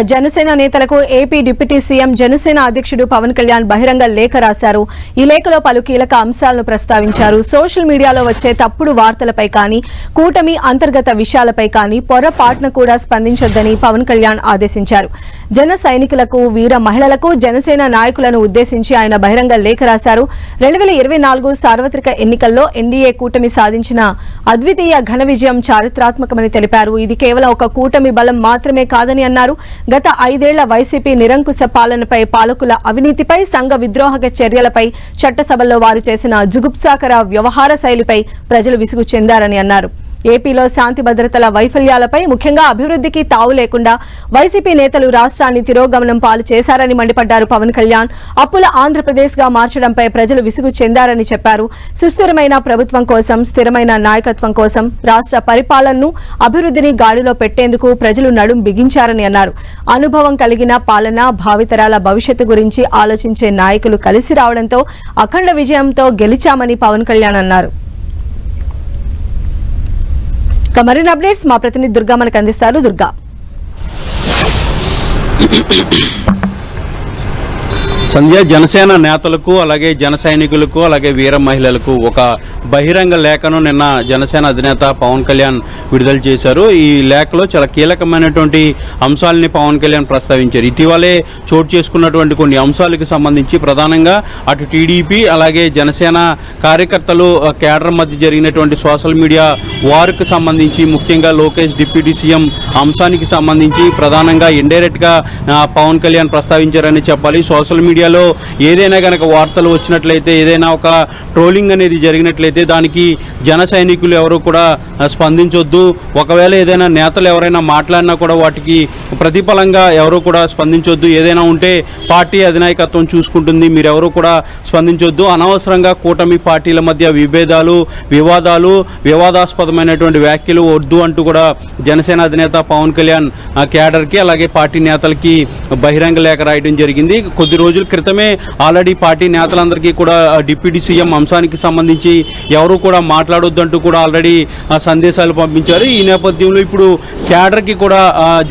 జనసేన నేతలకు AP deputy CM Janasena అధ్యక్షుడు పవన్ కళ్యాణ్ బహిరంగ లేఖ రాశారు. ఈ లేఖలో పలు కీలక అంశాలను ప్రస్తావించారు. సోషల్ మీడియాలో వచ్చే తప్పుడు వార్తలపై కానీ, కూటమి అంతర్గత విషయాలపై కానీ పొరపాటున కూడా స్పందించొద్దని పవన్ కళ్యాణ్ ఆదేశించారు. జన సైనికులకు, వీర మహిళలకు, జనసేన నాయకులను ఉద్దేశించి ఆయన బహిరంగ లేఖ రాశారు. 2024 సార్వత్రిక ఎన్నికల్లో ఎన్డీఏ కూటమి సాధించిన అద్వితీయ ఘన విజయం చారిత్రాత్మకమని తెలిపారు. ఇది కేవలం ఒక కూటమి బలం మాత్రమే కాదని అన్నారు. గత 5 ఏళ్ల వైసీపీ నిరంకుశ పాలనపై, పాలకుల అవినీతిపై, సంఘ విద్రోహక చర్యలపై, చట్టసభల్లో వారు చేసిన జుగుప్సాకర వ్యవహార శైలిపై ప్రజలు విసుగు చెందారని అన్నారు. ఏపీలో శాంతి భద్రతల వైఫల్యాలపై, ముఖ్యంగా అభివృద్ధికి తావు లేకుండా వైసీపీ నేతలు రాష్ట్రాన్ని తిరోగమనం పాలు చేశారని మండిపడ్డారు పవన్ కళ్యాణ్. అప్పుల ఆంధ్రప్రదేశ్ గా మార్చడంపై ప్రజలు విసుగు చెందారని చెప్పారు. సుస్థిరమైన ప్రభుత్వం కోసం, స్థిరమైన నాయకత్వం కోసం రాష్ట్ర పరిపాలనను, అభివృద్ధిని గాడిలో పెట్టేందుకు ప్రజలు నడుం బిగించారని అన్నారు. అనుభవం కలిగిన పాలన, భావితరాల భవిష్యత్తు గురించి ఆలోచించే నాయకులు కలిసి రావడంతో అఖండ విజయంతో గెలిచామని పవన్ కళ్యాణ్ అన్నారు. మరిన్ని అప్డేట్స్ మా ప్రతినిధి దుర్గా మనకు అందిస్తారు. దుర్గా, సంధ్య, జనసేన నేతలకు, అలాగే జన సైనికులకు, అలాగే వీర మహిళలకు ఒక బహిరంగ లేఖను నిన్న జనసేన అధినేత పవన్ కళ్యాణ్ విడుదల చేశారు. ఈ లేఖలో చాలా కీలకమైనటువంటి అంశాలని పవన్ కళ్యాణ్ ప్రస్తావించారు. ఇటీవలే చోటు చేసుకున్నటువంటి కొన్ని అంశాలకు సంబంధించి ప్రధానంగా అటు టీడీపీ అలాగే జనసేన కార్యకర్తలు కేడర్ మధ్య జరిగినటువంటి సోషల్ మీడియా వార్కు సంబంధించి, ముఖ్యంగా లోకేష్ డిప్యూటీ సీఎం అంశానికి సంబంధించి ప్రధానంగా ఇండైరెక్ట్ గా పవన్ కళ్యాణ్ ప్రస్తావించారని చెప్పాలి. సోషల్ మీడియాలో ఏదైనా కనుక వార్తలు వచ్చినట్లయితే, ఏదైనా ఒక ట్రోలింగ్ అనేది జరిగినట్లయితే దానికి జన సైనికులు ఎవరు కూడా స్పందించొద్దు. ఒకవేళ ఏదైనా నేతలు ఎవరైనా మాట్లాడినా కూడా వాటికి ప్రతిఫలంగా ఎవరు కూడా స్పందించొద్దు. ఏదైనా ఉంటే పార్టీ అధినాయకత్వం చూసుకుంటుంది, మీరెవరు కూడా స్పందించొద్దు. అనవసరంగా కూటమి పార్టీల మధ్య విభేదాలు, వివాదాలు, వివాదాస్పదమైనటువంటి వ్యాఖ్యలు వద్దు అంటూ కూడా జనసేన అధినేత పవన్ కళ్యాణ్ కేడర్కి అలాగే పార్టీ నేతలకి బహిరంగ లేఖ రాయడం జరిగింది. కొద్ది రోజుల క్రితమే ఆల్రెడీ పార్టీ నేతలందరికీ కూడా డిప్యూటీ సీఎం అంశానికి సంబంధించి ఎవరు కూడా మాట్లాడొద్దంటూ కూడా ఆల్రెడీ సందేశాలు పంపించారు. ఈ నేపథ్యంలో ఇప్పుడు కేడర్కి కూడా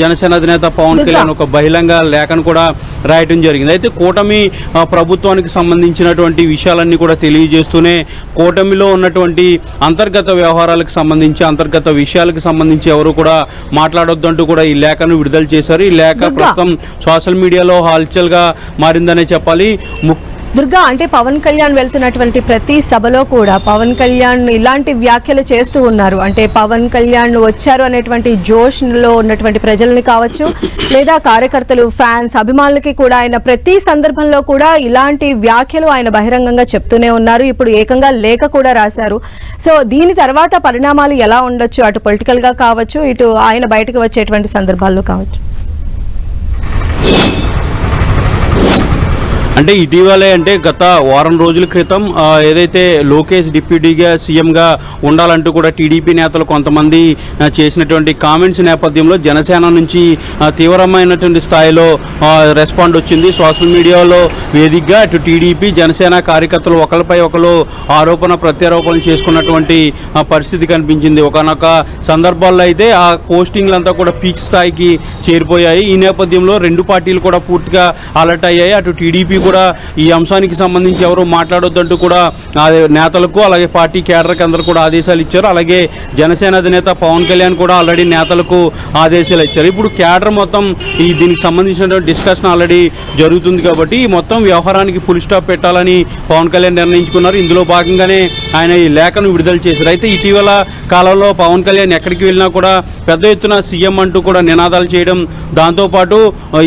జనసేన అధినేత పవన్ కళ్యాణ్ ఒక బహిరంగ లేఖను కూడా రాయడం జరిగింది. అయితే కూటమి ప్రభుత్వానికి సంబంధించినటువంటి విషయాలన్నీ కూడా తెలియజేస్తూనే కూటమిలో ఉన్నటువంటి అంతర్గత వ్యవహారాలకు సంబంధించి, అంతర్గత విషయాలకు సంబంధించి ఎవరు కూడా మాట్లాడొద్దంటూ కూడా ఈ లేఖను విడుదల చేశారు. ఈ లేఖ ప్రస్తుతం సోషల్ మీడియాలో హల్చల్ గా మారిందనే చెప్పాలి. దుర్గా, అంటే పవన్ కళ్యాణ్ వెళ్తున్నటువంటి ప్రతి సభలో కూడా పవన్ కళ్యాణ్ ఇలాంటి వ్యాఖ్యలు చేస్తూ ఉన్నారు. అంటే పవన్ కళ్యాణ్ వచ్చారు అనేటువంటి జోష్లో ఉన్నటువంటి ప్రజల్ని కావచ్చు, లేదా కార్యకర్తలు, ఫ్యాన్స్, అభిమానులకి కూడా ఆయన ప్రతి సందర్భంలో కూడా ఇలాంటి వ్యాఖ్యలు ఆయన బహిరంగంగా చెప్తూనే ఉన్నారు. ఇప్పుడు ఏకంగా లేఖ కూడా రాశారు. సో దీని తర్వాత పరిణామాలు ఎలా ఉండొచ్చు, అటు పొలిటికల్ గా కావచ్చు, ఇటు ఆయన బయటకు వచ్చేటువంటి సందర్భాల్లో కావచ్చు? అంటే ఇటీవలే, అంటే గత వారం రోజుల క్రితం ఏదైతే లోకేష్ డిప్యూటీగా సీఎంగా ఉండాలంటూ కూడా టీడీపీ నేతలు కొంతమంది చేసినటువంటి కామెంట్స్ నేపథ్యంలో జనసేన నుంచి తీవ్రమైనటువంటి స్థాయిలో రెస్పాండ్ వచ్చింది. సోషల్ మీడియాలో వేదికగా అటు టీడీపీ, జనసేన కార్యకర్తలు ఒకరిపై ఒకరు ఆరోపణ ప్రత్యారోపణలు చేసుకున్నటువంటి పరిస్థితి కనిపించింది. ఒకనొక సందర్భాల్లో అయితే ఆ పోస్టింగ్లంతా కూడా పీక్ స్థాయికి చేరిపోయాయి. ఈ నేపథ్యంలో రెండు పార్టీలు కూడా పూర్తిగా అలర్ట్ అయ్యాయి. అటు టీడీపీ కూడా ఈ అంశానికి సంబంధించి ఎవరు మాట్లాడొద్దంటూ కూడా నేతలకు అలాగే పార్టీ కేడర్కి అందరూ కూడా ఆదేశాలు ఇచ్చారు. అలాగే జనసేన అధినేత పవన్ కళ్యాణ్ కూడా ఆల్రెడీ నేతలకు ఆదేశాలు ఇచ్చారు. ఇప్పుడు కేడర్ మొత్తం దీనికి సంబంధించినటువంటి డిస్కషన్ ఆల్రెడీ జరుగుతుంది కాబట్టి ఈ మొత్తం వ్యవహారానికి ఫుల్ స్టాప్ పెట్టాలని పవన్ కళ్యాణ్ నిర్ణయించుకున్నారు. ఇందులో భాగంగానే ఆయన ఈ లేఖను విడుదల చేశారు. అయితే ఇటీవల కాలంలో పవన్ కళ్యాణ్ ఎక్కడికి వెళ్ళినా కూడా పెద్ద ఎత్తున సీఎం అంటూ కూడా నినాదాలు చేయడం, దాంతోపాటు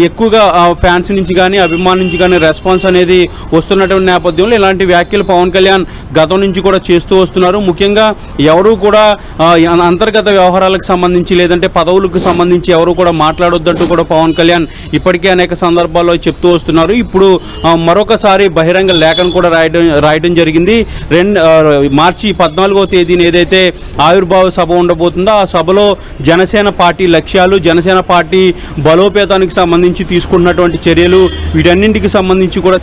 ఎక్కువగా ఫ్యాన్స్ నుంచి కానీ, అభిమానుల నుంచి కానీ రెస్పాన్స్ అనేది వస్తున్నటువంటి నేపథ్యంలో ఇలాంటి వ్యాఖ్యలు పవన్ కళ్యాణ్ గతం నుంచి కూడా చేస్తూ వస్తున్నారు. ముఖ్యంగా ఎవరు కూడా అంతర్గత వ్యవహారాలకు సంబంధించి, లేదంటే పదవులకు సంబంధించి ఎవరు కూడా మాట్లాడొద్దంటూ కూడా పవన్ కళ్యాణ్ ఇప్పటికే అనేక సందర్భాల్లో చెప్తూ వస్తున్నారు. ఇప్పుడు మరొకసారి బహిరంగ లేఖను కూడా రాయడం జరిగింది. మార్చి 14వ తేదీన ఏదైతే ఆవిర్భావ సభ ఉండబోతుందో ఆ సభలో జనసేన పార్టీ లక్ష్యాలు, జనసేన పార్టీ బలోపేతానికి సంబంధించి తీసుకున్నటువంటి చర్యలు, వీటన్నింటికి సంబంధించి సంబంధించి కూడా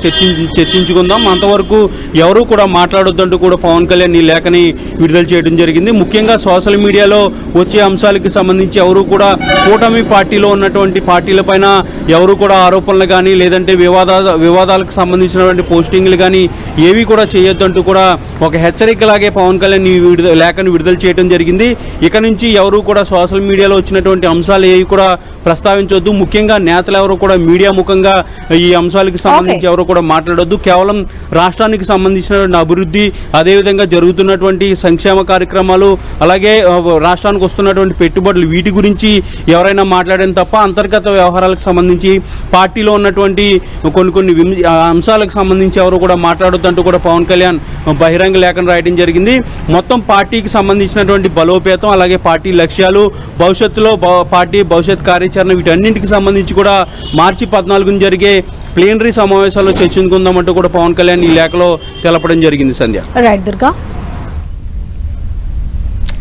చర్చించుకుందాం. అంతవరకు ఎవరు కూడా మాట్లాడొద్దంటూ కూడా పవన్ కళ్యాణ్ ఈ లేఖని విడుదల చేయడం జరిగింది. ముఖ్యంగా సోషల్ మీడియాలో వచ్చే అంశాలకి సంబంధించి ఎవరు కూడా కూటమి పార్టీలో ఉన్నటువంటి పార్టీలపైన ఎవరు కూడా ఆరోపణలు కానీ లేదంటే వివాదాలకు సంబంధించినటువంటి పోస్టింగ్లు కానీ ఏవి కూడా చేయొద్దంటూ కూడా ఒక హెచ్చరికలాగే పవన్ కళ్యాణ్ ఈ లేఖను విడుదల చేయడం జరిగింది. ఇక నుంచి ఎవరు కూడా సోషల్ మీడియాలో వచ్చినటువంటి అంశాలు ఏవి కూడా ప్రస్తావించవద్దు. ముఖ్యంగా నేతలు ఎవరు కూడా మీడియా ముఖంగా ఈ అంశాలకు సంబంధించి ఎవరు కూడా మాట్లాడొద్దు. కేవలం రాష్ట్రానికి సంబంధించినటువంటి అభివృద్ధి, అదేవిధంగా జరుగుతున్నటువంటి సంక్షేమ కార్యక్రమాలు, అలాగే రాష్ట్రానికి వస్తున్నటువంటి పెట్టుబడులు, వీటి గురించి ఎవరైనా మాట్లాడడం తప్ప అంతర్గత వ్యవహారాలకు సంబంధించి పార్టీలో ఉన్నటువంటి కొన్ని అంశాలకు సంబంధించి ఎవరు కూడా మాట్లాడొద్దంటూ కూడా పవన్ కళ్యాణ్ బహిరంగ లేఖను రాయడం జరిగింది. మొత్తం పార్టీకి సంబంధించినటువంటి బలోపేతం, అలాగే పార్టీ లక్ష్యాలు, భవిష్యత్తులో పార్టీ భవిష్యత్ కార్యాచరణ, వీటన్నింటికి సంబంధించి కూడా మార్చి 14న జరిగే ప్లీనరీ సమావేశాల్లో చర్చించుకుందామంటూ కూడా పవన్ కళ్యాణ్ ఈ లేఖలో తెలపడం జరిగింది. సంధ్య. రైట్ దుర్గా.